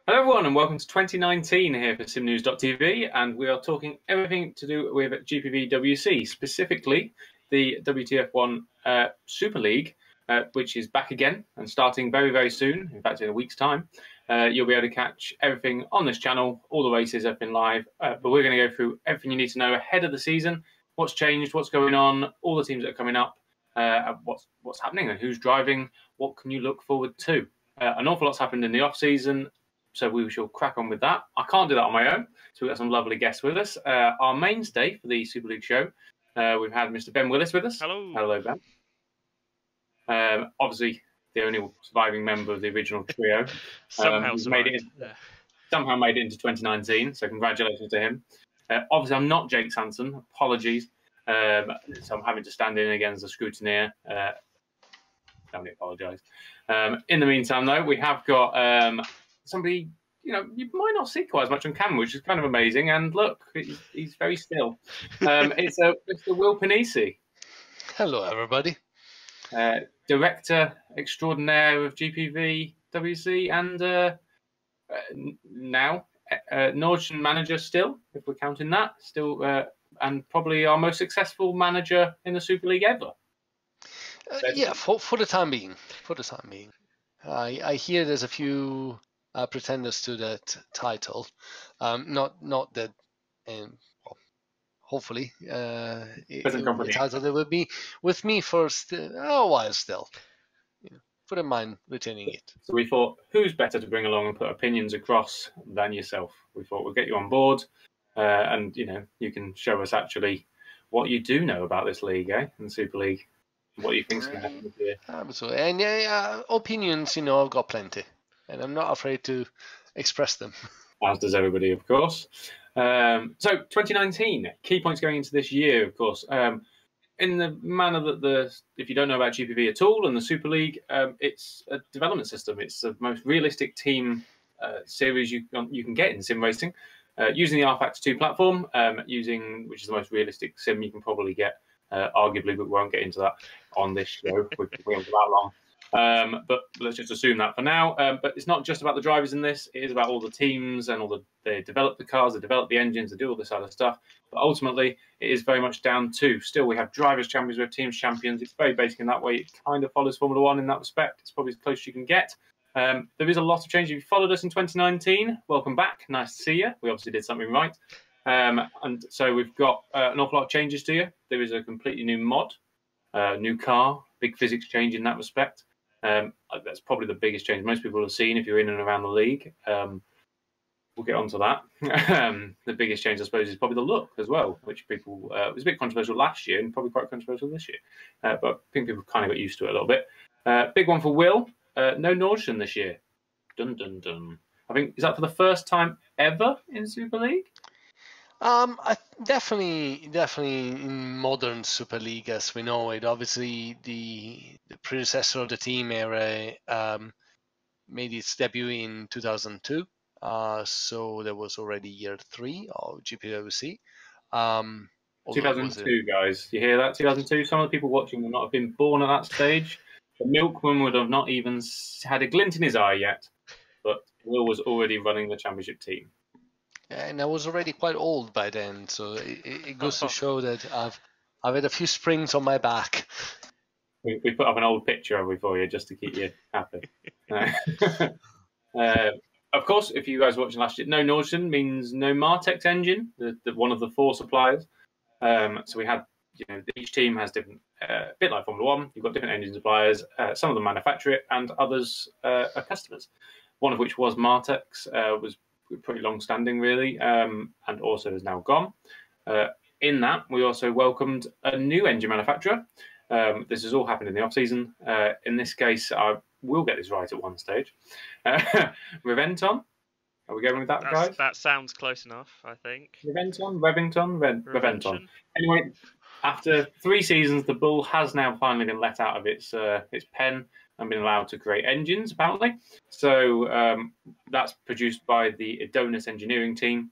Hello everyone and welcome to 2019 here for simnews.tv, and we are talking everything to do with GPVWC, specifically the WTF1 Superleague, which is back again and starting very, very soon, in fact in a week's time. You'll be able to catch everything on this channel, all the races have been live, but we're going to go through everything you need to know ahead of the season, what's changed, what's going on, all the teams that are coming up, what's happening and who's driving, what can you look forward to. An awful lot's happened in the off-season, so we shall crack on with that. I can't do that on my own, so we've got some lovely guests with us. Our mainstay for the Super League show, we've had Mr. Ben Willis with us. Hello. Hello, Ben. Obviously, the only surviving member of the original trio. Somehow made it into 2019, so congratulations to him. Obviously, I'm not Jake Sanson. Apologies. So I'm having to stand in against the Scrutineer. Don't apologise. In the meantime, though, we have got somebody, you might not see quite as much on camera, which is kind of amazing. And look, he's very still. It's Mr. Will Ponissi. Hello, everybody. Director extraordinaire of GPVWC and now Nordsjøen manager still, if we're counting that, and probably our most successful manager in the Super League ever. Yeah, for the time being. I hear there's a few pretenders to that title. Not that, hopefully, the title that will be with me for a while still. Wouldn't mind retaining it. So we thought, who's better to bring along and put opinions across than yourself? We thought we'll get you on board, and you can show us actually what you do know about this league, and Super League. What you think's going to happen here? Absolutely, and opinions, I've got plenty, and I'm not afraid to express them. As does everybody, of course. So 2019, key points going into this year, of course. In the manner that if you don't know about GPV at all and the Super League, it's a development system. It's the most realistic team series you can get in sim racing, using the Rfactor 2 platform, which is the most realistic sim you can probably get. Arguably, but we won't get into that on this show. We won't go that long. But let's just assume that for now. But it's not just about the drivers in this. It is about all the teams and they develop the cars, they develop the engines, they do all this other stuff. But ultimately, it is very much down to, still we have drivers champions, we have teams champions. It's very basic in that way. It kind of follows Formula One in that respect. It's probably as close as you can get. There is a lot of change. If you followed us in 2019, welcome back. Nice to see you. We obviously did something right. And so we've got an awful lot of changes to you. There is a completely new mod, new car, big physics change in that respect. That's probably the biggest change most people have seen if you're in and around the league. We'll get onto that. The biggest change, I suppose, is probably the look as well, which people was a bit controversial last year and probably quite controversial this year. But I think people kind of got used to it a little bit. Big one for Will, no Nordsjøen this year. Dun, dun, dun. I think, is that for the first time ever in Super League? Definitely in modern Super League as we know it. Obviously, the predecessor of the team era made its debut in 2002. So there was already year 3 of GPVWC. 2002, guys. You hear that? 2002. Some of the people watching will not have been born at that stage. The milkman would have not even had a glint in his eye yet. But Will was already running the championship team. And I was already quite old by then, so it goes to show that I've had a few springs on my back. We put up an old picture of it for you just to keep you happy. Of course, if you guys were watching last year, no Nordsjøen means no Martex engine, one of the 4 suppliers. So we had, each team has different, a bit like Formula One, you've got different engine suppliers. Some of them manufacture it, and others are customers. One of which was Martex, was pretty long-standing, really, and also is now gone. In that, we also welcomed a new engine manufacturer. This has all happened in the off-season. In this case, I will get this right at one stage. Rfactor. Are we going with that, guys? That sounds close enough, I think. Rfactor. Anyway, after 3 seasons, the bull has now finally been let out of its pen and been allowed to create engines, apparently. So that's produced by the Adonis engineering team,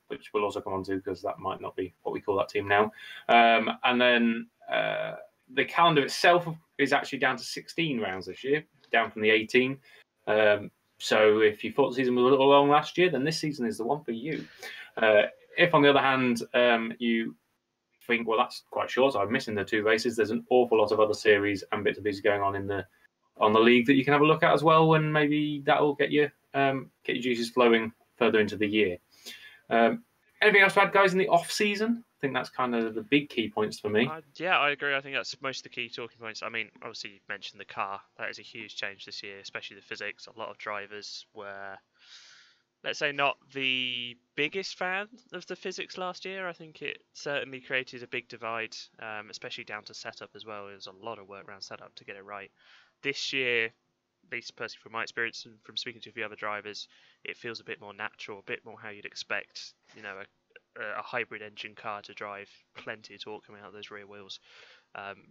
which we'll also come on to because that might not be what we call that team now. And then the calendar itself is actually down to 16 rounds this year, down from the 18. So if you thought the season was a little long last year, then this season is the one for you. If, on the other hand, you think, well, that's quite short, so I'm missing the 2 races, there's an awful lot of other series and bits and pieces going on on the league that you can have a look at as well, and maybe that will get your juices flowing further into the year. Anything else to add, guys, in the off season? I think that's kind of the big key points for me. Yeah, I agree. I think that's most of the key talking points. I mean, obviously, you mentioned the car. That is a huge change this year, especially the physics. A lot of drivers were, let's say, not the biggest fan of the physics last year. I think it certainly created a big divide, especially down to setup as well. There was a lot of work around setup to get it right. This year, at least personally from my experience and from speaking to a few other drivers, it feels a bit more natural, a bit more how you'd expect, a hybrid engine car to drive. Plenty of torque coming out of those rear wheels,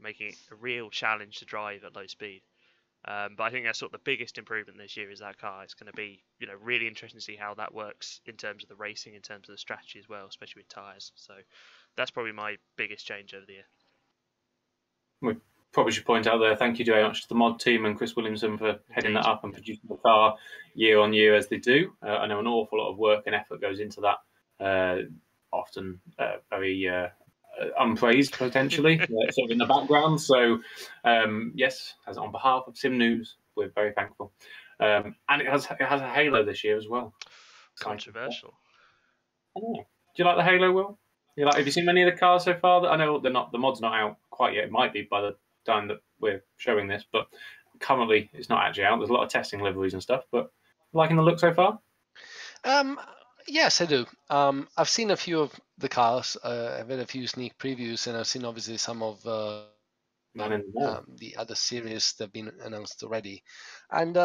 making it a real challenge to drive at low speed. But I think that's sort of the biggest improvement this year is that car. It's going to be, really interesting to see how that works in terms of the racing, in terms of the strategy as well, especially with tyres. So that's probably my biggest change over the year. We probably should point out there, thank you very much to the mod team and Chris Williamson for heading that up and producing the car year on year as they do. I know an awful lot of work and effort goes into that, often very unpraised potentially, sort of in the background. So yes, as on behalf of Sim News, we're very thankful. And it has a halo this year as well. Controversial. I don't know. Do you like the halo, Will? Have you seen many of the cars so far? I know the mod's not out quite yet. It might be by the time that we're showing this, but currently it's not actually out. There's a lot of testing liveries and stuff, but liking the look so far? Yes, I do. I've seen a few of the cars. I've had a few sneak previews, and I've seen obviously some of the other series that have been announced already. And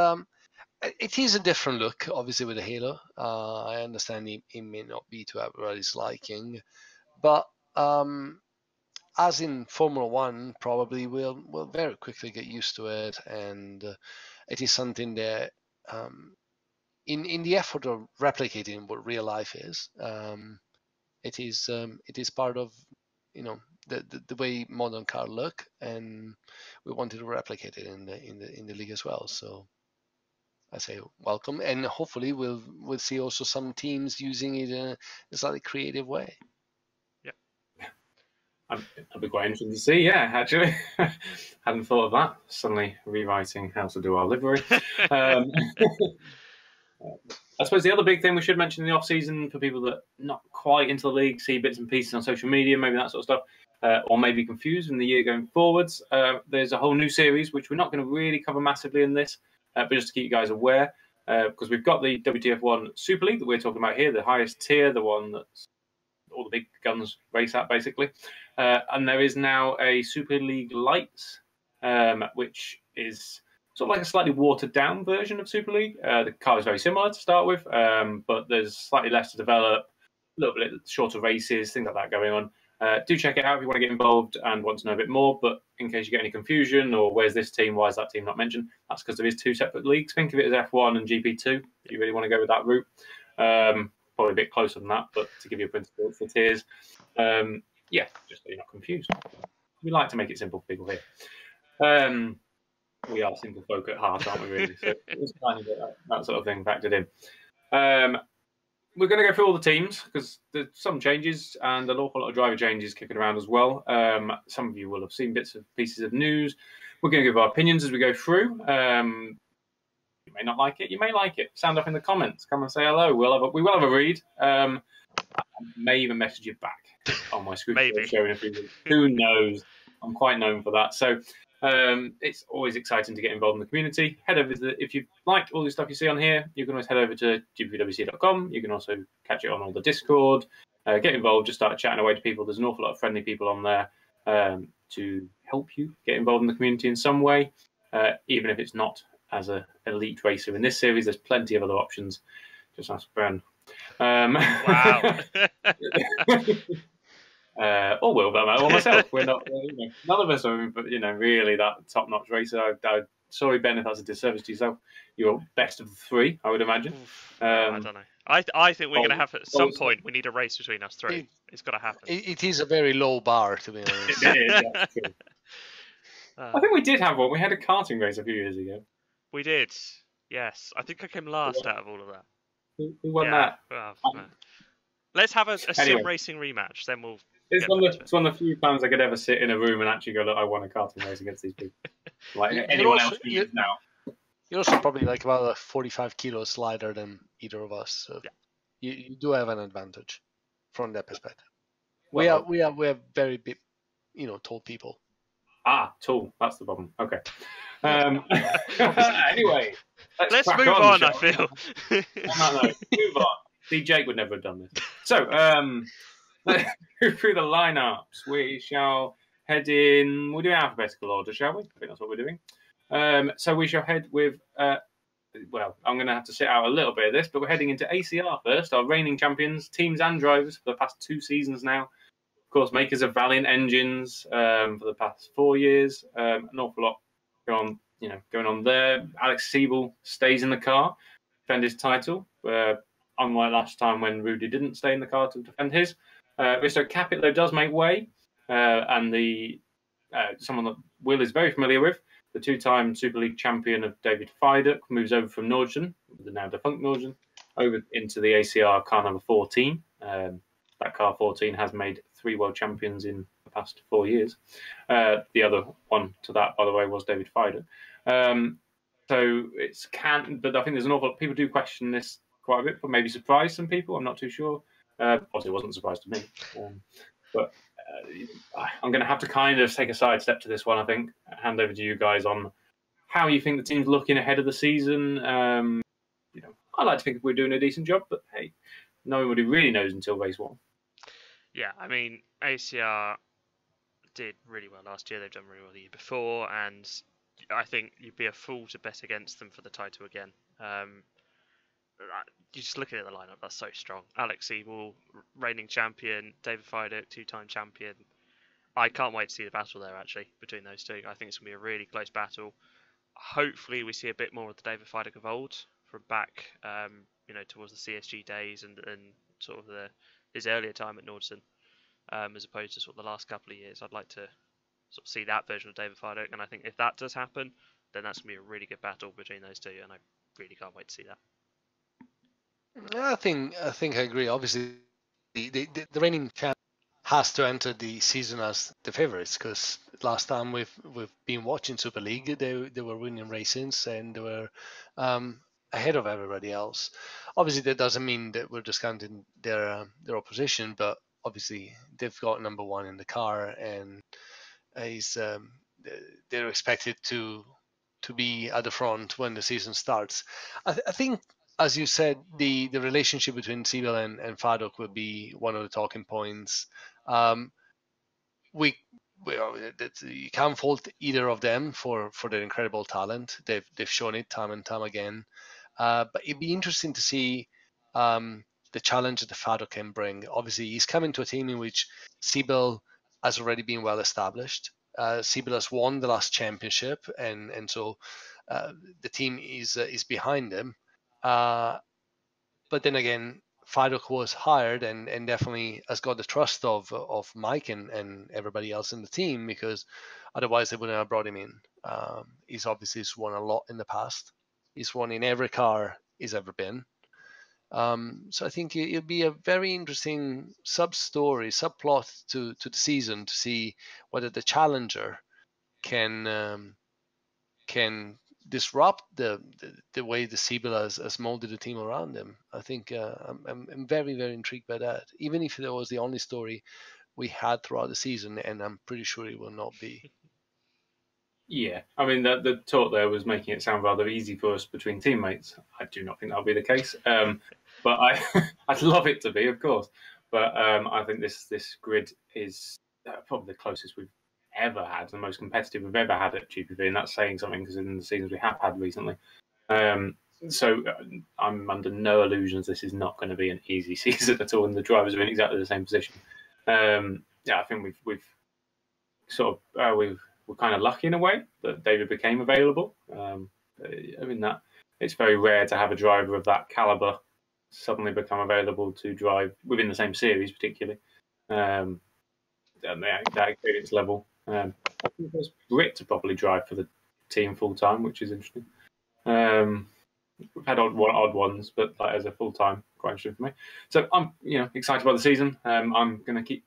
it is a different look, obviously, with the halo. I understand it may not be to everybody's liking, but as in Formula One, probably we'll very quickly get used to it, and it is something that in the effort of replicating what real life is, it is part of the way modern cars look, and we wanted to replicate it in the league as well. So I say welcome, and hopefully we'll see also some teams using it in a slightly creative way. That'd be quite interesting to see. Yeah, actually, hadn't thought of that. Suddenly rewriting how to do our livery. I suppose the other big thing we should mention in the off season for people that are not quite into the league, see bits and pieces on social media, maybe that sort of stuff, or maybe confused in the year going forwards. There's a whole new series which we're not going to really cover massively in this, but just to keep you guys aware, because we've got the WTF1 Superleague that we're talking about here, the highest tier, the one that's all the big guns race at, basically. And there is now a Super League Lights, which is sort of like a slightly watered-down version of Super League. The car is very similar to start with, but there's slightly less to develop, a little bit shorter races, things like that going on. Do check it out if you want to get involved and want to know a bit more, but in case you get any confusion or where's this team, why is that team not mentioned, that's because there is 2 separate leagues. Think of it as F1 and GP2 if you really want to go with that route. Probably a bit closer than that, but to give you a principle for tiers. Yeah, just so you're not confused. We like to make it simple for people here. We are simple folk at heart, aren't we, really? So it's kind of that sort of thing factored in. We're going to go through all the teams because there's some changes and an awful lot of driver changes kicking around as well. Some of you will have seen bits of pieces of news. We're going to give our opinions as we go through. You may not like it. You may like it. Sound off in the comments. Come and say hello. We will have a read. I may even message you back on my Scrutineer show in a few weeks. Who knows? I'm quite known for that. So it's always exciting to get involved in the community. Head over if you like all the stuff you see on here, you can always head over to GPVWC.com. You can also catch it on all the Discord. Get involved. Just start chatting away to people. There's an awful lot of friendly people on there to help you get involved in the community in some way, even if it's not as an elite racer in this series. There's plenty of other options. Just ask Ben. Wow. Or Will, or myself. We're not, none of us are, really that top-notch racer. I'm sorry, Ben, if that's a disservice to yourself. You're best of the 3, I would imagine. I don't know. I think we're going to have, at some point, we need a race between us 3. It's got to happen. It is a very low bar, to be honest. It is, that's true. I think we did have one. We had a karting race a few years ago. We did. Yes, I think I came last out of all of that. Who won that? Well, no. Let's have a Anyway. Simracing rematch, then we'll. It's one of the few times I could ever sit in a room and actually go, look, I won a karting race against these people. Like anyone else who is now. You're also probably like about a 45 kilos lighter than either of us, so you do have an advantage from that perspective. Well, we are very big, tall people. Tall. That's the problem. Okay. Anyway, let's move on. I feel. No, move on. See, Jake would never have done this. So, let's go through the lineups. We shall head in. We'll do alphabetical order, shall we? I think that's what we're doing. So we shall head with. Well, I'm going to have to sit out a little bit of this, but we're heading into ACR first. Our reigning champions, teams and drivers for the past 2 seasons now. Of course, makers of Valiant engines for the past 4 years. An awful lot going on there. Alex Siebel stays in the car, defend his title. Unlike last time when Rudy didn't stay in the car to defend his. Risto Capit, though, does make way. And someone that Will is very familiar with, the 2-time Super League champion of David Feiduk, moves over from Nordsjøen, the now defunct Nordsjøen, over into the ACR car number 14. That car 14 has made 3 world champions in the past 4 years. The other one to that, by the way, was David Feiduk. So but I think there's an awful lot. People do question this quite a bit, but maybe surprise some people. I'm not too sure. Obviously, it wasn't a surprise to me. But I'm going to have to kind of take a side step to this one, I think. Hand over to you guys on how you think the team's looking ahead of the season. I like to think we're doing a decent job, but hey, nobody really knows until race 1. Yeah, I mean, ACR did really well last year. They've done really well the year before, and I think you'd be a fool to bet against them for the title again. You just looking at the lineup, that's so strong. Alex Siebel, reigning champion. David Feiduk, 2-time champion. I can't wait to see the battle there, actually, between those two. I think it's going to be a really close battle. Hopefully we see a bit more of the David Feiduk of old from back, towards the CSG days and sort of his earlier time at Nordsjøen, as opposed to sort of the last couple of years. I'd like to sort of see that version of David Feiduk, and I think if that does happen, then that's going to be a really good battle between those two, and I really can't wait to see that. I think I agree. Obviously, the reigning champ has to enter the season as the favourites, because last time we've been watching Super League, they were winning races and they were ahead of everybody else. Obviously, that doesn't mean that we're discounting their opposition, but obviously they've got number 1 in the car, and they're expected to be at the front when the season starts. I think, as you said, the relationship between Siebel and Feiduk will be one of the talking points. You can't fault either of them for their incredible talent. They've shown it time and time again. But it'd be interesting to see the challenge that Feiduk can bring. Obviously, he's coming to a team in which Siebel has already been well established. Siebel has won the last championship, and so the team is behind him. But then again, Feiduk was hired and definitely has got the trust of Mike and everybody else in the team, because otherwise they wouldn't have brought him in. He's obviously won a lot in the past. He's won in every car he's ever been. So I think it'll be a very interesting subplot to the season to see whether the challenger can disrupt the way the Siebel has molded the team around him. I think I'm very, very intrigued by that, even if that was the only story we had throughout the season, and I'm pretty sure it will not be. Yeah, I mean, the talk there was making it sound rather easy for us between teammates. I do not think that'll be the case, but I'd love it to be, of course. But I think this grid is probably the closest we've ever had, the most competitive we've ever had at GPV, and that's saying something because in the seasons we have had recently. So I'm under no illusions this is not going to be an easy season at all, and the drivers are in exactly the same position. I think we've sort of we're kind of lucky in a way that David became available. I mean, that it's very rare to have a driver of that caliber suddenly become available to drive within the same series, particularly at that experience level. I think there's Brit to probably drive for the team full time, which is interesting. We've had odd ones, but like as a full time, quite interesting for me. So I'm excited about the season. I'm going to keep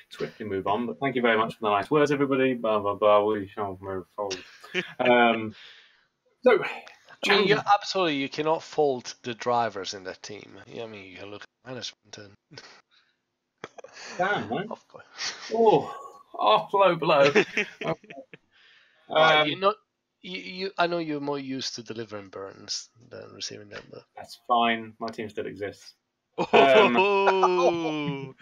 swiftly move on. But thank you very much for the nice words, everybody. Blah blah blah. We shall move forward. So. I mean, you cannot fault the drivers in that team. I mean, you can look at management and. Damn, man. Of course. Oh, blow. I know you're more used to delivering burns than receiving them, but that's fine. My team still exists. Right.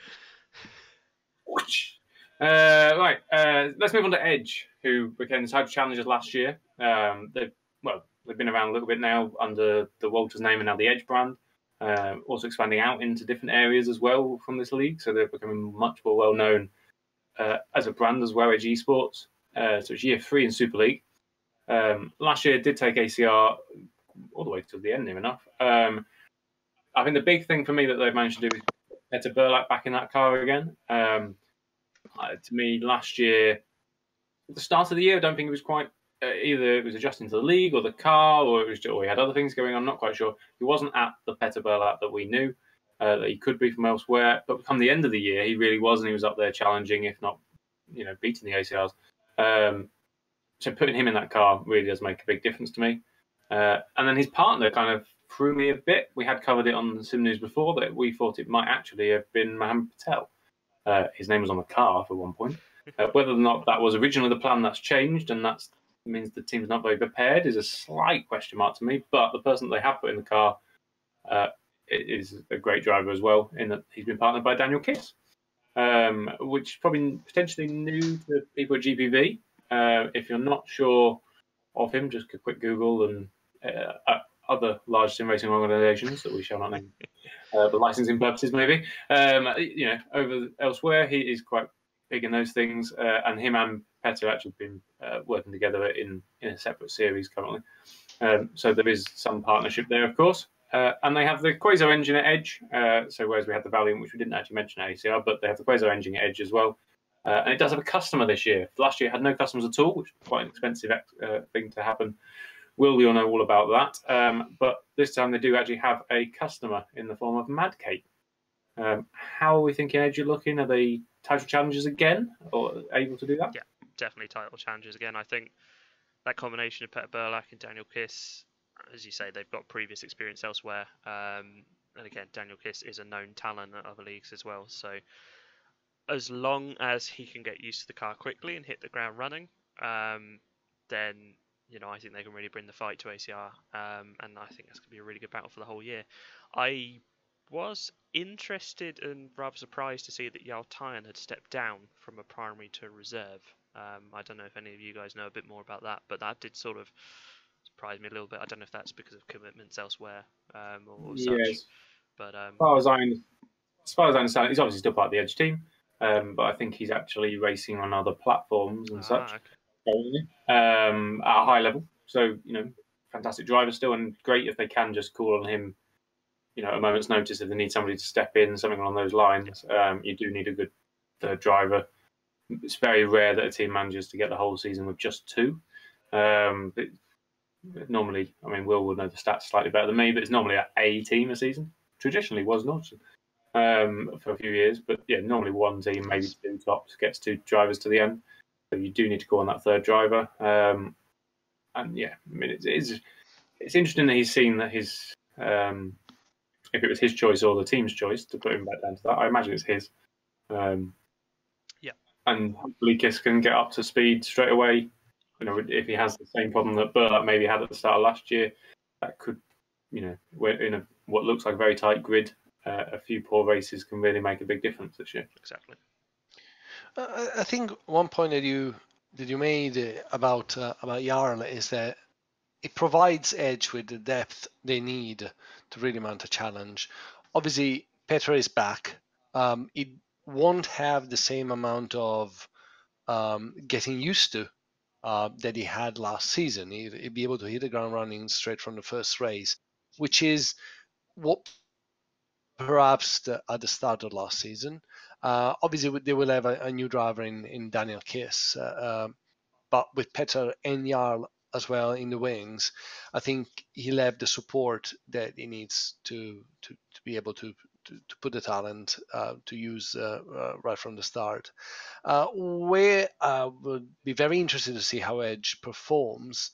Let's move on to Edge, who became the title challengers last year. They've been around a little bit now under the Walters name and now the Edge brand. Also expanding out into different areas as well from this league, so they're becoming much more well known as a brand as well, Edge Esports. So it's year 3 in Super League. Last year did take ACR all the way to the end, near enough. I think the big thing for me that they've managed to do is Petter Burlak back in that car again. To me, last year, at the start of the year, I don't think it was quite either it was adjusting to the league or the car, or it was or he had other things going on. I'm not quite sure. He wasn't at the Petter Burlak that we knew that he could be from elsewhere. But come the end of the year, he really was, and he was up there challenging, if not, beating the ACRs. So putting him in that car really does make a big difference to me. And then his partner kind of threw me a bit. We had covered it on Sim News before that we thought it might actually have been Mohammed Patel. His name was on the car for one point. Whether or not that was originally the plan, that's changed, and that means the team's not very prepared, is a slight question mark to me. But the person that they have put in the car is a great driver as well, in that he's been partnered by Daniel Kiss, which is probably potentially new to people at GPV. If you're not sure of him, just a quick Google and other large sim racing organisations that we shall not name for licensing purposes, maybe. Over elsewhere, he is quite big in those things, and him and Petter actually been working together in a separate series currently. So there is some partnership there, of course. And they have the Quasar engine at Edge. So whereas we had the Valiant, which we didn't actually mention at ACR, but they have the Quasar engine at Edge as well. And it does have a customer this year. Last year it had no customers at all, which is quite an expensive thing to happen. Will we all know all about that? But this time they do actually have a customer in the form of Mad Kate. How are we thinking Edge are looking? Are they title challengers again, or able to do that? Yeah, definitely title challengers again. I think that combination of Petter Burlak and Daniel Kiss, as you say, they've got previous experience elsewhere. And again, Daniel Kiss is a known talent at other leagues as well. So as long as he can get used to the car quickly and hit the ground running, then I think they can really bring the fight to ACR. And I think that's going to be a really good battle for the whole year. I was interested and rather surprised to see that Jarl Tyan had stepped down from a primary to a reserve. I don't know if any of you guys know a bit more about that, but that did sort of surprise me a little bit. I don't know if that's because of commitments elsewhere or such. But as far as I understand, he's obviously still part of the Edge team, but I think he's actually racing on other platforms and such. Okay. At a high level. So, fantastic driver still, and great if they can just call on him, a moment's notice if they need somebody to step in, something along those lines. You do need a good third driver. It's very rare that a team manages to get the whole season with just 2. But normally, Will would know the stats slightly better than me, but it's normally a team a season. Traditionally was Nordsjøen for a few years, but yeah, normally one team, maybe 2 tops, gets 2 drivers to the end. So you do need to go on that third driver. And yeah, it's interesting that he's seen that his if it was his choice or the team's choice to put him back down to that, I imagine it's his. Yeah. And hopefully Kiss can get up to speed straight away. If he has the same problem that Burlak maybe had at the start of last year, that could, in what looks like a very tight grid, a few poor races can really make a big difference this year. Exactly. I think one point that you made about Jarl is that it provides Edge with the depth they need to really mount a challenge. Obviously, Petter is back. It won't have the same amount of getting used to that he had last season. He'd be able to hit the ground running straight from the first race, which is what perhaps at the start of last season. Obviously, they will have a new driver in Daniel Kiss, but with Petter and Jarl as well in the wings, I think he'll have the support that he needs to be able to put the talent to use right from the start. Where I would be very interested to see how Edge performs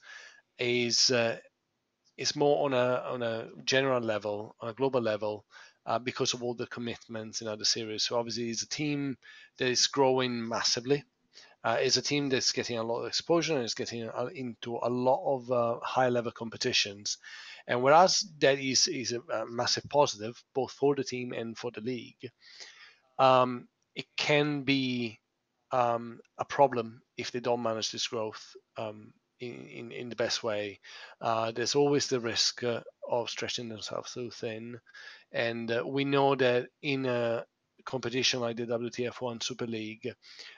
is more on a general level, on a global level, because of all the commitments in other series. So obviously, it's a team that is growing massively. It's a team that's getting a lot of exposure and is getting into a lot of high-level competitions. And whereas that is a massive positive, both for the team and for the league, it can be a problem if they don't manage this growth in the best way. There's always the risk of stretching themselves too thin. And we know that in a competition like the WTF1 Superleague,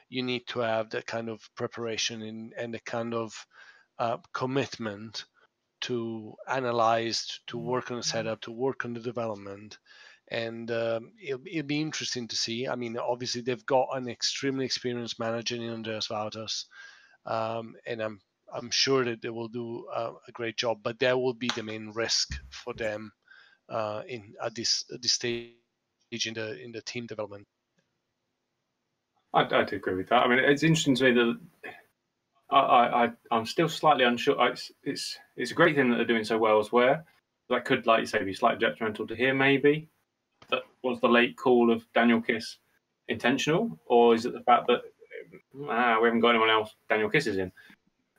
you need to have that kind of preparation and the kind of commitment to analyze, to work on the setup, to work on the development. And it'll be interesting to see. I mean, obviously they've got an extremely experienced manager in Andreas Wouters, and I'm sure that they will do a great job. But that will be the main risk for them at this stage in the team development. I'd agree with that. I mean, it's interesting to me that I'm still slightly unsure. It's a great thing that they're doing so well elsewhere. That could, like you say, be slightly detrimental to here, maybe. That was the late call of Daniel Kiss intentional, or is it the fact that we haven't got anyone else Daniel Kiss is in?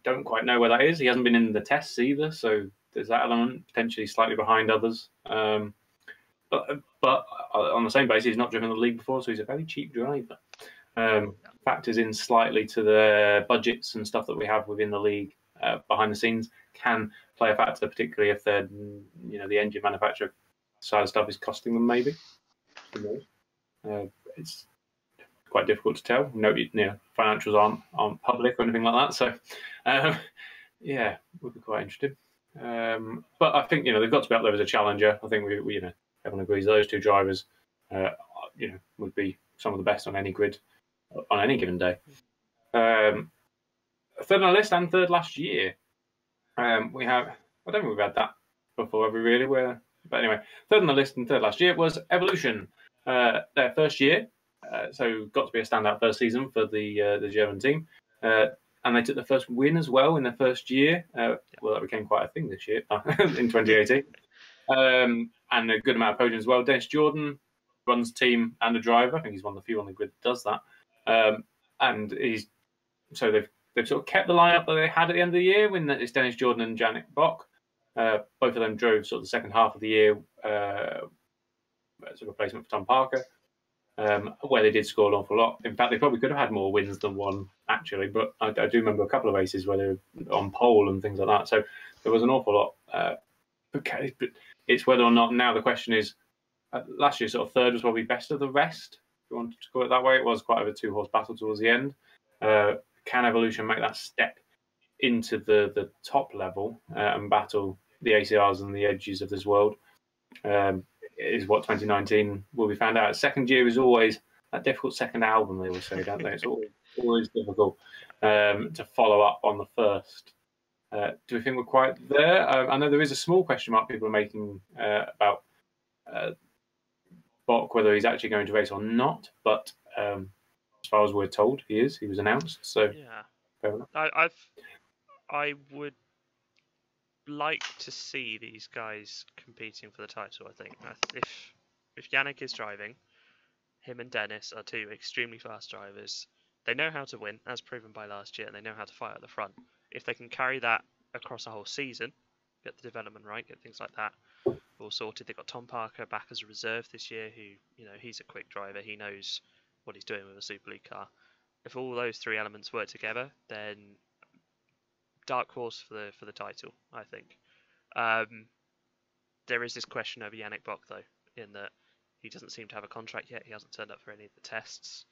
Don't quite know where that is. He hasn't been in the tests either, so there's that element, potentially slightly behind others. But on the same basis, he's not driven the league before, so he's a very cheap driver. Factors in slightly to the budgets and stuff that we have within the league behind the scenes can play a factor, particularly if they're, the engine manufacturer side of stuff is costing them maybe. It's quite difficult to tell. Financials aren't public or anything like that, so yeah, would be quite interesting. But I think they've got to be up there as a challenger. I think we everyone agrees those two drivers would be some of the best on any grid on any given day. Third on the list and third last year. We have, I don't think we've had that before, have we really? But anyway, third on the list and third last year was Evolution. Their first year, so got to be a standout first season for the German team. And they took the first win as well in their first year. Well, that became quite a thing this year in 2018. And a good amount of podiums as well. Dennis Jordan runs the team and the driver. I think he's one of the few on the grid that does that. And they've sort of kept the lineup that they had at the end of the year when it's Dennis Jordan and Janik Bock. Both of them drove sort of the second half of the year as a replacement for Tom Parker, where they did score an awful lot. In fact, they probably could have had more wins than one, actually, but I do remember a couple of races where they were on pole and things like that. So there was an awful lot. Okay, but it's whether or not now the question is, last year sort of third was probably best of the rest, if you wanted to call it that way. It was quite a two-horse battle towards the end. Can Evolution make that step into the top level and battle the ACRs and the Edges of this world? Is what 2019 will be found out. Second year is always that difficult second album, they always say, don't they? It's always difficult to follow up on the first. Do we think we're quite there? I know there is a small question mark people are making about Bock, whether he's actually going to race or not, but as far as we're told, he is. He was announced, so yeah. Fair enough. I would like to see these guys competing for the title. I think if Yannick is driving, him and Dennis are two extremely fast drivers. They know how to win, as proven by last year, and they know how to fight at the front. If they can carry that across a whole season, get the development right, get things like that all sorted. They've got Tom Parker back as a reserve this year, who he's a quick driver. He knows what he's doing with a Super League car. If all those three elements work together, then dark horse for the title, I think. There is this question over Yannick Bock, though, in that he doesn't seem to have a contract yet. He hasn't turned up for any of the tests.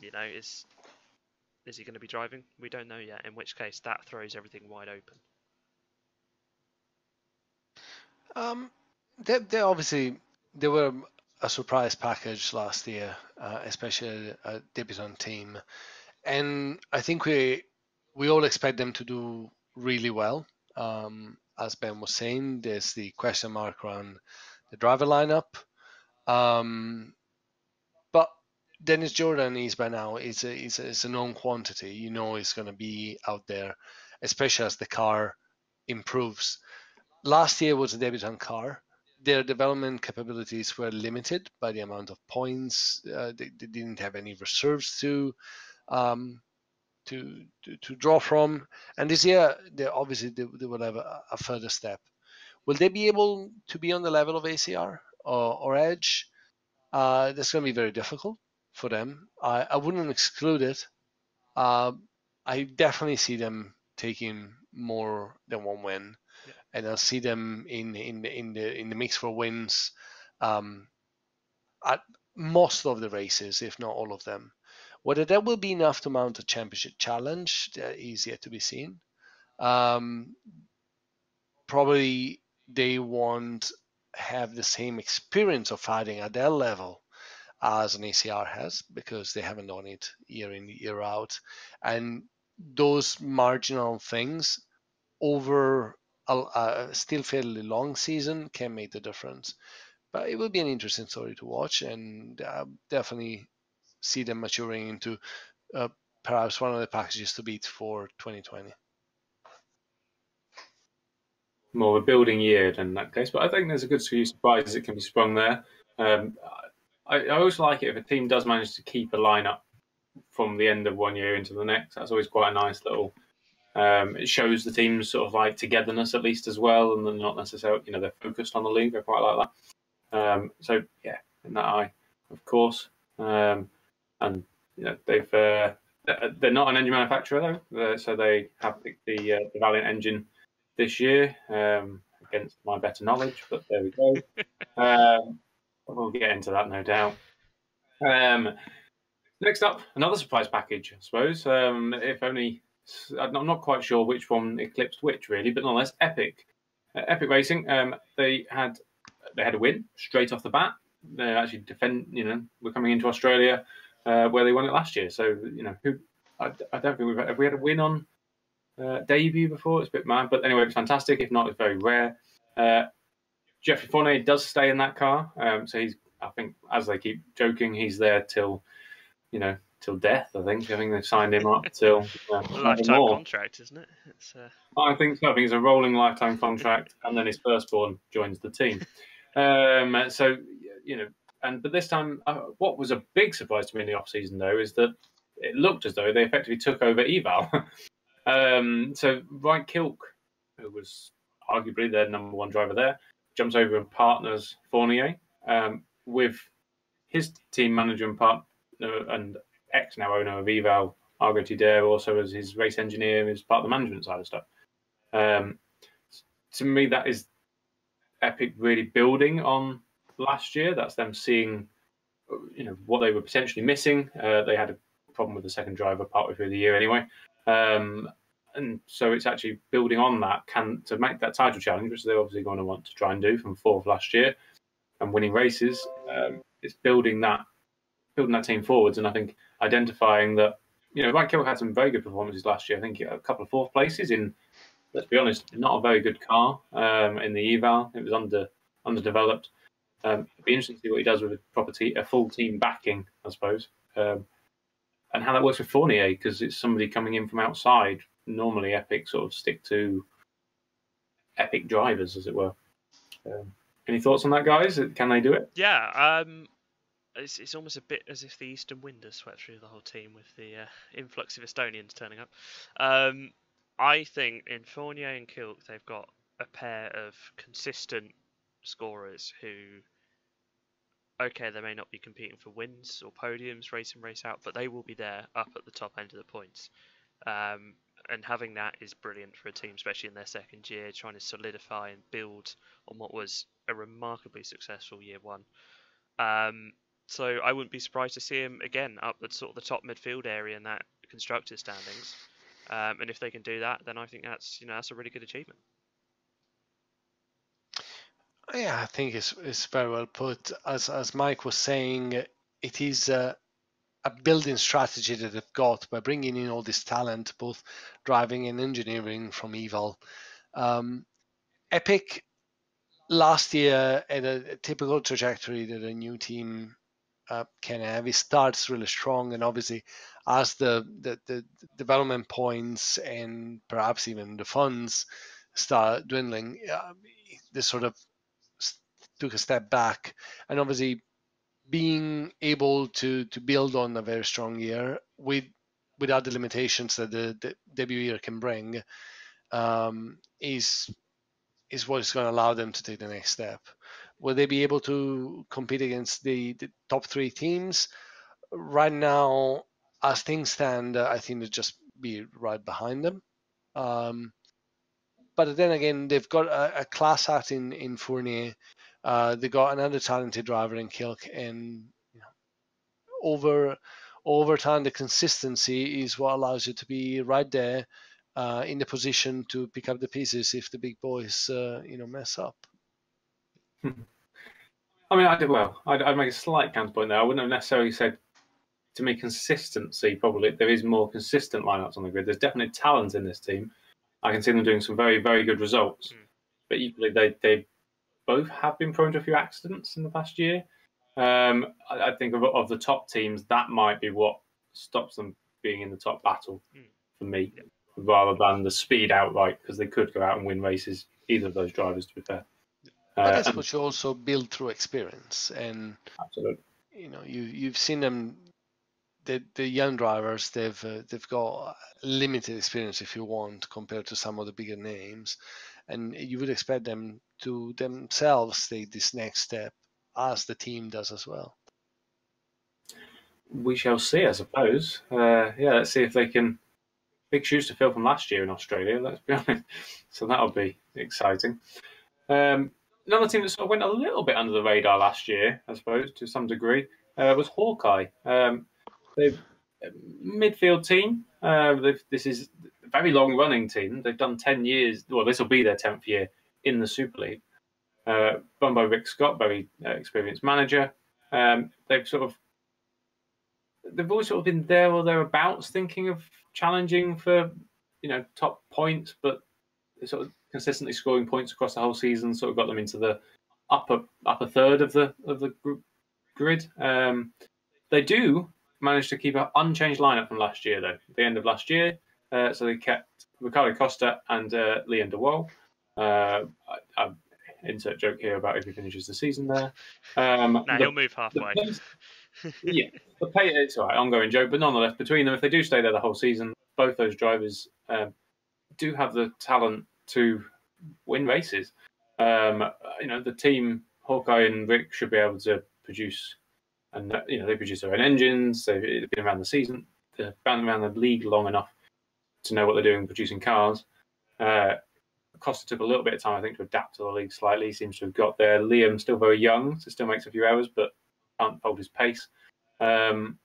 Is he going to be driving? We don't know yet, in which case that throws everything wide open. They were a surprise package last year, especially a debutant team. And I think we all expect them to do really well. As Ben was saying, there's the question mark around the driver lineup. But Dennis Jordan is by now is a known quantity. You know he's going to be out there, especially as the car improves. Last year was a debutant car. Their development capabilities were limited by the amount of points. They didn't have any reserves to draw from. And this year, they will have a further step. Will they be able to be on the level of ACR or Edge? That's going to be very difficult for them. I wouldn't exclude it. I definitely see them taking more than one win, and I'll see them in the mix for wins at most of the races, if not all of them. Whether that will be enough to mount a championship challenge is yet to be seen. Probably they won't have the same experience of fighting at that level as an ACR has, because they haven't done it year in, year out. And those marginal things over a still fairly long season can make the difference. But it will be an interesting story to watch, and definitely see them maturing into perhaps one of the packages to beat for 2020. More of a building year in that case, but I think there's a good few surprises that can be sprung there. I always like it if a team does manage to keep a lineup from the end of one year into the next. That's always quite a nice little. It shows the team's sort of like togetherness at least as well, and they're not necessarily, they're focused on the league. I quite like that. So yeah, in that eye, of course. And they've they're not an engine manufacturer though, so they have picked the Valiant engine this year, against my better knowledge, but there we go. We'll get into that, no doubt. Next up, another surprise package, I suppose. If only, I'm not quite sure which one eclipsed which, really, but nonetheless, Epic. Epic Racing, they had a win straight off the bat. They actually we're coming into Australia, where they won it last year. So, I don't think have we had a win on debut before? It's a bit mad, but anyway, it's fantastic. If not, it's very rare. Jeffrey Fournier does stay in that car, so he's, I think, as they keep joking, he's there till death. I think they've signed him up till lifetime contract, isn't it? I think so. I think it's a rolling lifetime contract, and then his firstborn joins the team. But this time, what was a big surprise to me in the off season though is that it looked as though they effectively took over Eval. So Ryan Kilk, who was arguably their number one driver there, jumps over and partners Fournier with his team manager and partner and ex-now owner of Eval, Argo Tidere, also as his race engineer, as part of the management side of stuff. To me, that is Epic really building on last year. That's them seeing, what they were potentially missing. They had a problem with the second driver partway through the year anyway. And so it's actually building on that to make that title challenge, which they're obviously going to want to try and do from fourth last year and winning races. It's building that team forwards, and I think identifying that, Ryan Kilk had some very good performances last year. I think a couple of fourth places in, let's be honest, not a very good car in the Eval. It was underdeveloped. It'd be interesting to see what he does with a full team backing, I suppose, and how that works with Fournier, because it's somebody coming in from outside. Normally, Epic sort of stick to Epic drivers, as it were. Any thoughts on that, guys? Can they do it? Yeah, it's almost a bit as if the eastern wind has swept through the whole team with the influx of Estonians turning up. I think in Fournier and Kilk, they've got a pair of consistent scorers who, okay, they may not be competing for wins or podiums, race in, race out, but they will be there up at the top end of the points. And having that is brilliant for a team, especially in their second year, trying to solidify and build on what was a remarkably successful year one. So I wouldn't be surprised to see him again up at sort of the top midfield area in that constructors standings. And if they can do that, then I think that's a really good achievement. Yeah, I think it's very well put. As Mike was saying, it is a building strategy that they've got by bringing in all this talent, both driving and engineering from Eval. Epic last year had a typical trajectory that a new team can have. It starts really strong, and obviously as the development points and perhaps even the funds start dwindling, they sort of took a step back. And obviously being able to build on a very strong year without the limitations that the debut year can bring is what is going to allow them to take the next step. Will they be able to compete against the top 3 teams? Right now, as things stand, I think they'll just be right behind them. But then again, they've got a class act in Fournier. They got another talented driver in Kilk, and over time, the consistency is what allows you to be right there in the position to pick up the pieces if the big boys, mess up. I mean, I'd make a slight counterpoint there. I wouldn't have necessarily said, to me, consistency. Probably there is more consistent lineups on the grid. There's definitely talent in this team. I can see them doing some very, very good results. But equally, they both have been prone to a few accidents in the past year. I think of the top teams, that might be what stops them being in the top battle for me, rather than the speed outright, because they could go out and win races, either of those drivers, to be fair. But that's what you also build through experience, and absolutely, you've seen them. The young drivers, they've got limited experience, if you want, compared to some of the bigger names, and you would expect them to themselves take this next step, as the team does as well. We shall see, I suppose. Let's see if they can. Big shoes to fill from last year in Australia, let's be honest. So that'll be exciting. Another team that sort of went a little bit under the radar last year, I suppose, to some degree, was Hawkeye. They've midfield team. This is a very long-running team. They've done 10 years. Well, this will be their 10th year in the Super League. Run by Rick Scott, very experienced manager. They've always sort of been there or thereabouts, thinking of challenging for top points, but they're sort of consistently scoring points across the whole season. Sort of got them into the upper third of the group grid. They do manage to keep an unchanged lineup from last year, though. At the end of last year, so they kept Ricardo Costa and Liam DeWall. I insert joke here about if he finishes the season there. He'll move halfway. It's all right, ongoing joke, but nonetheless, between them, if they do stay there the whole season, both those drivers do have the talent to win races. The team, Hawkeye and Rick, should be able to produce, and they produce their own engines. They've been around the season, they've been around the league long enough to know what they're doing producing cars. Costa took a little bit of time, I think, to adapt to the league slightly. He seems to have got there. Liam, still very young, so still makes a few errors, but can't hold his pace. Can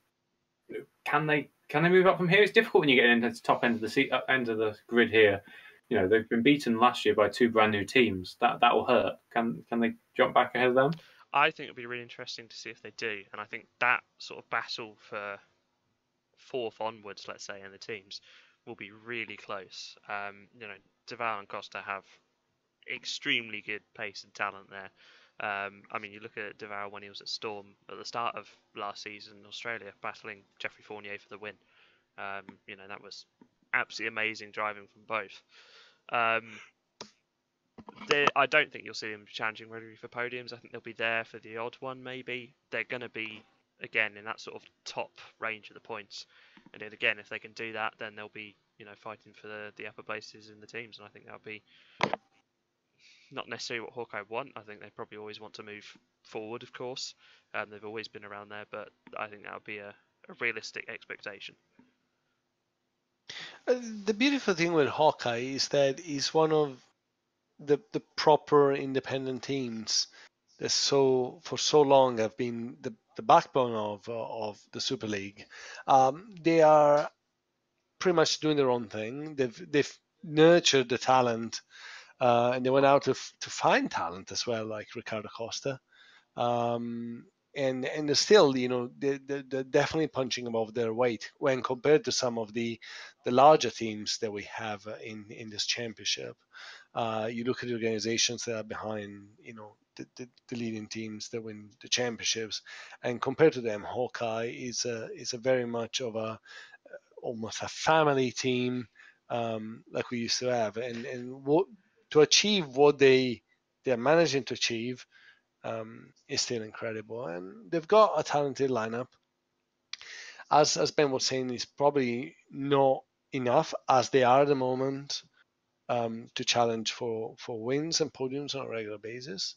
they move up from here? It's difficult when you get into the top end of the grid here. They've been beaten last year by 2 brand new teams. That will hurt. Can they jump back ahead of them? I think it'll be really interesting to see if they do, and I think that sort of battle for 4th onwards, let's say, in the teams will be really close. Deval and Costa have extremely good pace and talent there. You look at Deval when he was at Storm at the start of last season in Australia, battling Jeffrey Fournier for the win. That was absolutely amazing driving from both. I don't think you'll see them challenging regularly for podiums. I think they'll be there for the odd one, maybe. They're going to be, again, in that sort of top range of the points. And then again, if they can do that, then they'll be, fighting for the upper places in the teams. And I think that'll be not necessarily what Hawkeye want. I think they probably always want to move forward, of course. They've always been around there, but I think that'll be a realistic expectation. The beautiful thing with Hawkeye is that he's one of the proper independent teams that for so long have been the backbone of the Super League. They are pretty much doing their own thing. They've nurtured the talent, and they went out to find talent as well, like Ricardo Costa. and they're still, they're definitely punching above their weight when compared to some of the larger teams that we have in this championship. You look at the organizations that are behind, the leading teams that win the championships, and compared to them, Hawkeye is a very much of almost a family team, like we used to have, and what to achieve what they're managing to achieve is still incredible, and they've got a talented lineup. As Ben was saying, it's probably not enough as they are at the moment to challenge for wins and podiums on a regular basis.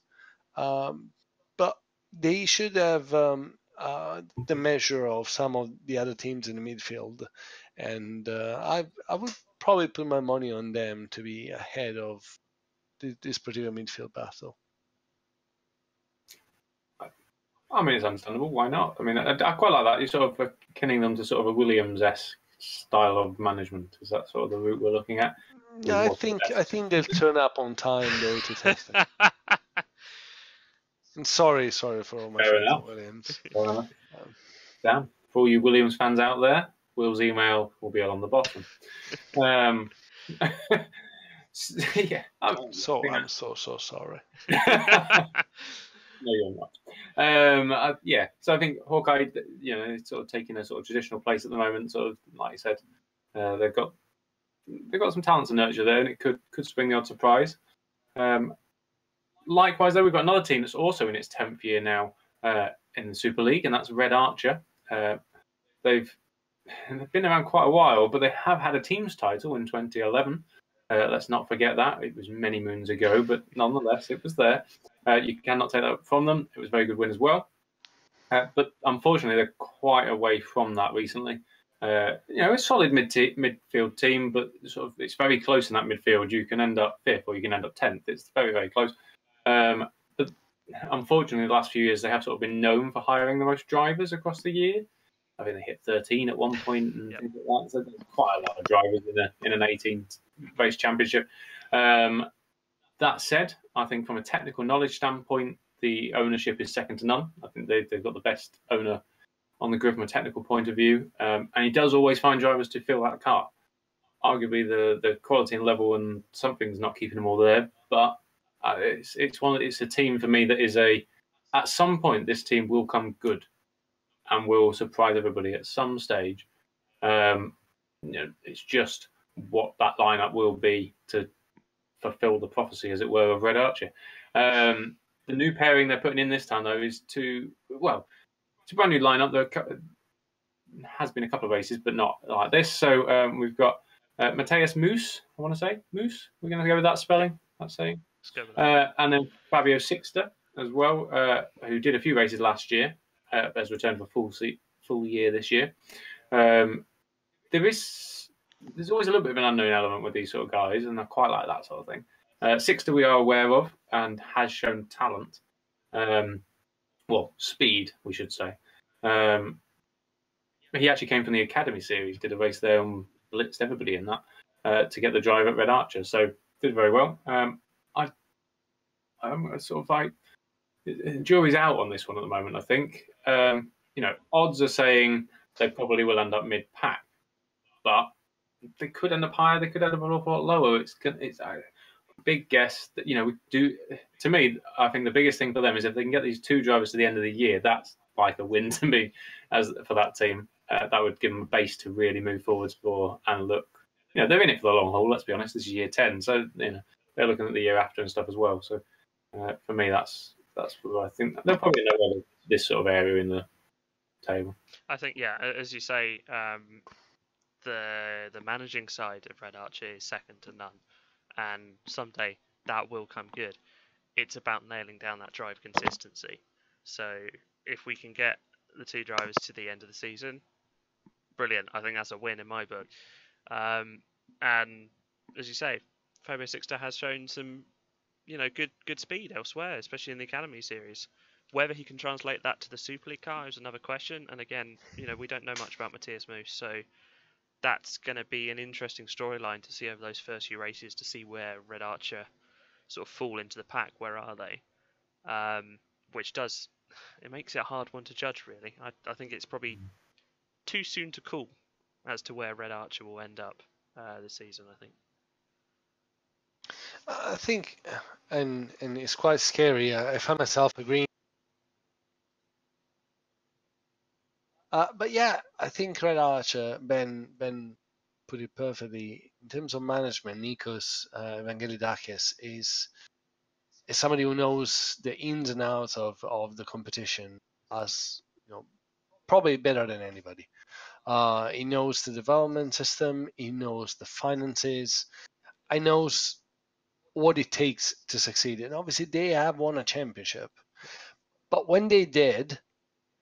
But they should have the measure of some of the other teams in the midfield, and I would probably put my money on them to be ahead of this particular midfield battle. I mean, it's understandable. Why not? I mean, I quite like that. You're sort of akinning them to sort of a Williams-esque style of management. Is that sort of the route we're looking at? Yeah, I think they'll turn up on time though to test it. And sorry for all my friends at Williams. Fair enough. Damn, for all you Williams fans out there, Will's email will be on the bottom. Yeah, I'm so sorry. No, you're not. Yeah, so I think Hawkeye, it's sort of taking a sort of traditional place at the moment. Sort of like you said, they've got some talent to nurture there, and it could swing the odd surprise. Likewise, though, we've got another team that's also in its 10th year now in the Super League, and that's Rfactor. They've been around quite a while, but they have had a team's title in 2011. Let's not forget that. It was many moons ago, but nonetheless, it was there. You cannot take that from them. It was a very good win as well. But unfortunately, they're quite away from that recently. A solid midfield team, but sort of it's very close in that midfield. You can end up 5th or you can end up 10th. It's very, very close. But unfortunately, the last few years, they have sort of been known for hiring the most drivers across the year. I think they hit 13 at one point and things like that. So there's quite a lot of drivers in an 18 race championship. That said, I think from a technical knowledge standpoint, the ownership is second to none. I think they've got the best owner on the grid from a technical point of view. And he does always find drivers to fill that car. Arguably, the quality and level and something's not keeping them all there. But it's a team for me that is at some point, this team will come good and will surprise everybody at some stage. It's just what that lineup will be to fulfill the prophecy, as it were, of Rfactor. The new pairing they're putting in this time, though, it's a brand new lineup. There has been a couple of races, but not like this. So we've got Matthias Moos, I want to say. Moos? We're going to go with that spelling, that saying. And then Fabio Sixter as well, who did a few races last year, has returned for full year this year. There's always a little bit of an unknown element with these sort of guys, and I quite like that sort of thing. Sixter we are aware of and has shown talent. Speed, we should say. He actually came from the Academy Series, did a race there and blitzed everybody in that to get the drive at Rfactor. So did very well. I'm sort of like, jury's out on this one at the moment, I think. Odds are saying they probably will end up mid-pack, but they could end up higher, they could end up an awful lot lower. It's a big guess that, we do. To me, I think the biggest thing for them is if they can get these two drivers to the end of the year, that's like a win to me for that team. That would give them a base to really move forwards for and look. They're in it for the long haul, let's be honest. This is year 10, so they're looking at the year after and stuff as well. So for me, that's what I think. They'll probably know whether this sort of area in the table. I think, as you say, the managing side of Rfactor is second to none, and someday that will come good. It's about nailing down that drive consistency. So if we can get the two drivers to the end of the season, brilliant. I think that's a win in my book. And as you say, Fabio Sixter has shown some, good speed elsewhere, especially in the Academy Series. Whether he can translate that to the Super League car is another question. And again, we don't know much about Matthias Moos, so that's going to be an interesting storyline to see over those first few races to see where Rfactor sort of fall into the pack. Where are they? Which does it makes it a hard one to judge, really. I think it's probably too soon to call as to where Red Archer will end up this season, I think. I think, and it's quite scary. I find myself agreeing. But yeah, I think Red Archer, Ben put it perfectly. In terms of management, Nikos Evangelidakis is somebody who knows the ins and outs of the competition as probably better than anybody. He knows the development system. He knows the finances. He knows what it takes to succeed. And obviously, they have won a championship. But when they did,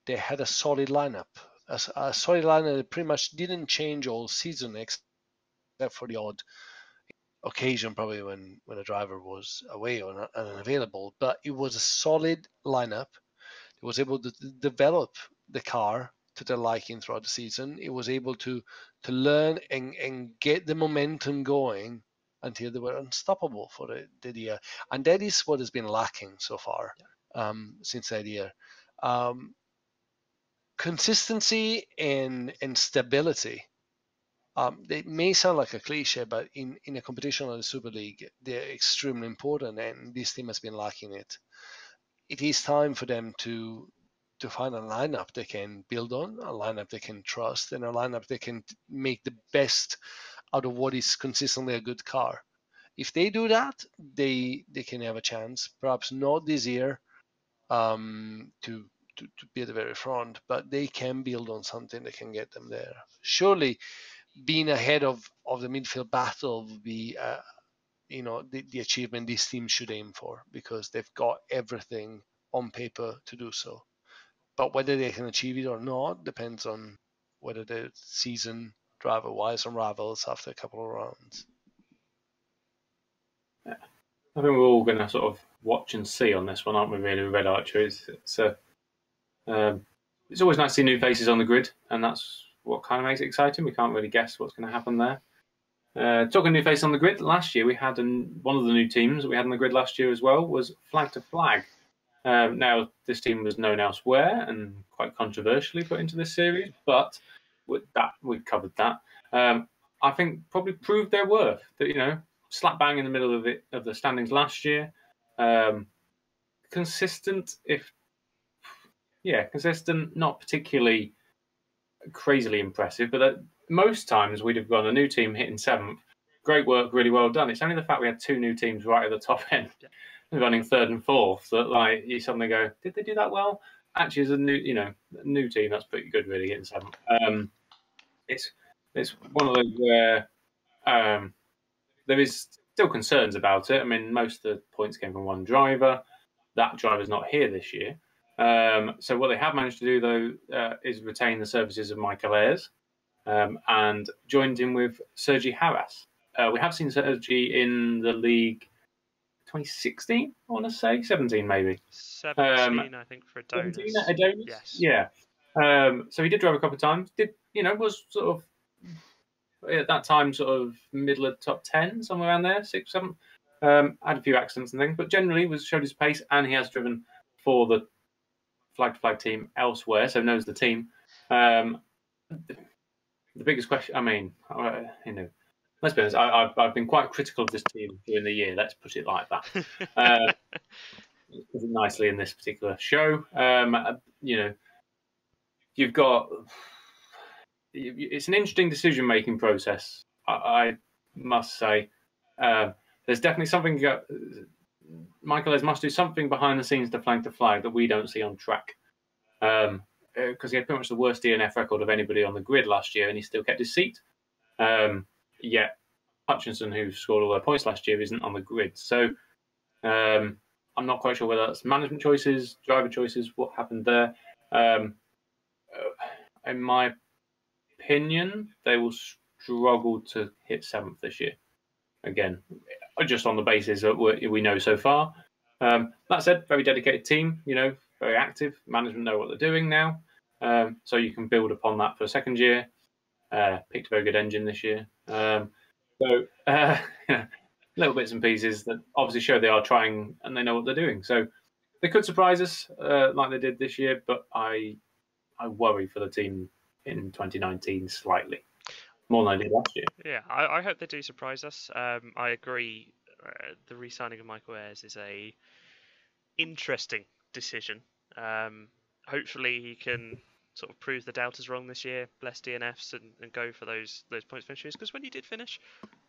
they had a solid lineup. A solid lineup that pretty much didn't change all season except for the odd occasion, probably when a driver was away or unavailable. But it was a solid lineup. It was able to develop the car to their liking throughout the season. It was able to learn and get the momentum going until they were unstoppable for the year. And that is what has been lacking so far since that year. Consistency and stability. They may sound like a cliche, but in a competition like the Super League, they're extremely important, and this team has been lacking it. It is time for them to find a lineup they can build on, a lineup they can trust, and a lineup they can make the best out of what is consistently a good car. If they do that, they can have a chance. Perhaps not this year to be at the very front, but they can build on something that can get them there. Surely, being ahead of the midfield battle would be the achievement this team should aim for, because they've got everything on paper to do so. But whether they can achieve it or not depends on whether the season driver-wise unravels after a couple of rounds. Yeah. I think we're all going to sort of watch and see on this one, aren't we, really, with Red Archer? It's always nice to see new faces on the grid, and that's what kind of makes it exciting. We can't really guess what's going to happen there. Talking new faces on the grid, last year we had one of the new teams that we had on the grid last year as well was Flag to Flag. Now, this team was known elsewhere and quite controversially put into this series, but we've covered that. I think probably proved their worth. That slap bang in the middle of the standings last year. Consistent, consistent, not particularly crazily impressive, but most times we'd have gone a new team hitting 7th. Great work, really well done. It's only the fact we had 2 new teams right at the top end. Running 3rd and 4th, that you suddenly go, did they do that well? Actually, as a new team, that's pretty good, really, getting 7th. It's one of those where there is still concerns about it. I mean, most of the points came from one driver. That driver's not here this year. So what they have managed to do, though, is retain the services of Michael Ayres and joined him with Sergi Harras. We have seen Sergi in the league 2016, I want to say. 17, maybe. 17, I think, for Adonis. 17 at Adonis? Yes. Yeah. So he did drive a couple of times. Was sort of, at that time, sort of middle of top 10, somewhere around there, 6th, 7th. Had a few accidents and things, but generally showed his pace, and he has driven for the Flag to Flag team elsewhere, so knows the team. The biggest question, let's be honest, I've been quite critical of this team during the year. Let's put it like that. Put it nicely in this particular show. You've got. It's an interesting decision-making process. I must say, there's definitely something. Michael Ayres must do something behind the scenes to Flag that we don't see on track. Because he had pretty much the worst DNF record of anybody on the grid last year, and he still kept his seat. Yet Hutchinson, who scored all their points last year, isn't on the grid. So I'm not quite sure whether that's management choices, driver choices, what happened there. In my opinion, they will struggle to hit 7th this year. Again, just on the basis that we know so far. That said, very dedicated team, very active. Management know what they're doing now. So you can build upon that for a second year. Picked a very good engine this year. Little bits and pieces that obviously show they are trying and they know what they're doing. So they could surprise us like they did this year, but I worry for the team in 2019 slightly more than I did last year. Yeah, I hope they do surprise us. I agree. The re-signing of Michael Ayres is a interesting decision. Hopefully, he can sort of prove the doubters wrong this year, bless DNFs, and go for those points finishes. Because when he did finish,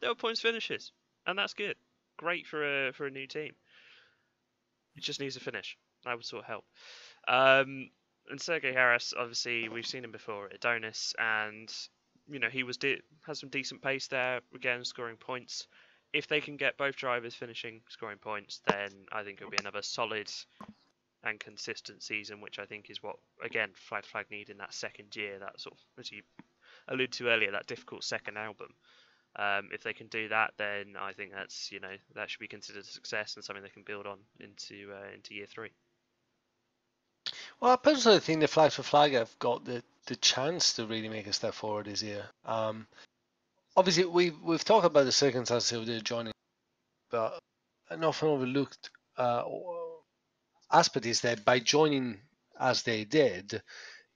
there were points finishes, and that's good. Great for a new team. It just needs a finish. That would sort of help. And Sergey Harris, obviously, we've seen him before at Adonis, and he has some decent pace there. Again, scoring points. If they can get both drivers finishing, scoring points, then I think it'll be another solid and consistent season, which I think is what, again, Flag need in that second year, that sort of, as you alluded to earlier, that difficult second album. If they can do that, then I think that's that should be considered a success and something they can build on into year 3. Well, I personally think the Flag for Flag have got the chance to really make a step forward this year. Obviously, we've talked about the circumstances of their joining, but an often overlooked aspect is that by joining as they did,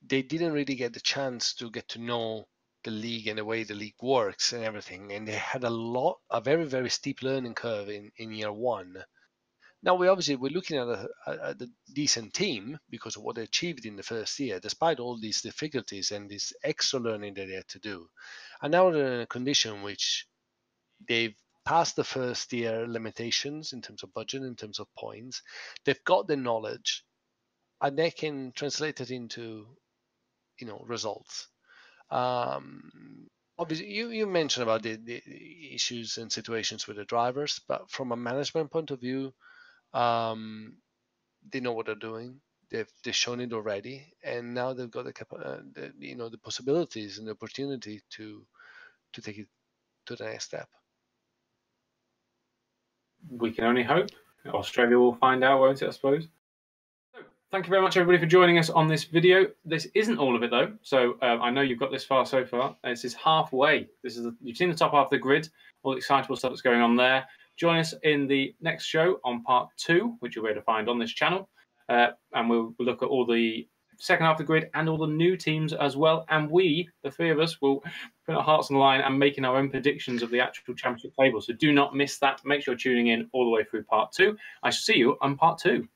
they didn't really get the chance to get to know the league and the way the league works and everything, and they had a very, very steep learning curve in year 1. Now we're looking at a decent team because of what they achieved in the first year, despite all these difficulties and this extra learning that they had to do. And now they're in a condition which they've passed the first year limitations in terms of budget, in terms of points. They've got the knowledge, and they can translate it into, results. Obviously, you mentioned about the issues and situations with the drivers, but from a management point of view, they know what they're doing. They've shown it already, and now they've got the possibilities and the opportunity to take it to the next step. We can only hope. Australia will find out, won't it, I suppose? So, thank you very much, everybody, for joining us on this video. This isn't all of it, though. So I know you've got this far so far. This is halfway. You've seen the top half of the grid, all the excitable stuff that's going on there. Join us in the next show on part 2, which you'll be able to find on this channel. And we'll look at all the second half of the grid and all the new teams as well. And we, the 3 of us, will put our hearts on the line and making our own predictions of the actual championship table. So do not miss that. Make sure you're tuning in all the way through part 2. I shall see you on part 2.